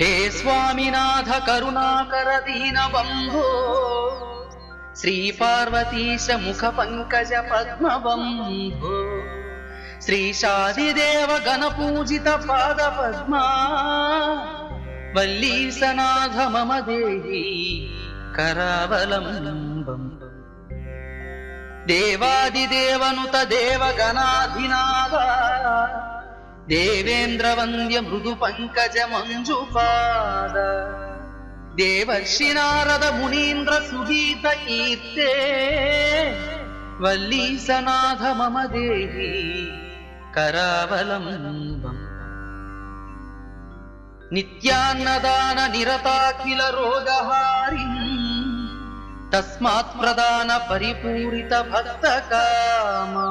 हे स्वामिनाथ करुणाकर दीनबन्धो श्रीपार्वतीश मुख पंकज पद्मबन्धो श्रीशादिदेव गणपूजित पाद पद्मा वल्लीसनाथ मम देहि करावलम्बम् देवादिदेवनुत देवगणाधिनाथ देवेन्द्र वन्द्य मृदु पंकज मंजुपाद देवर्षि नारद मुनीन्द्र सुगीत कीर्ते वल्लीसनाथ मम देहि करावलम्बम् नित्यान्नदान निरताखिल रोगहारिम् तस्मात् प्रदान परिपूरित भक्त कामा।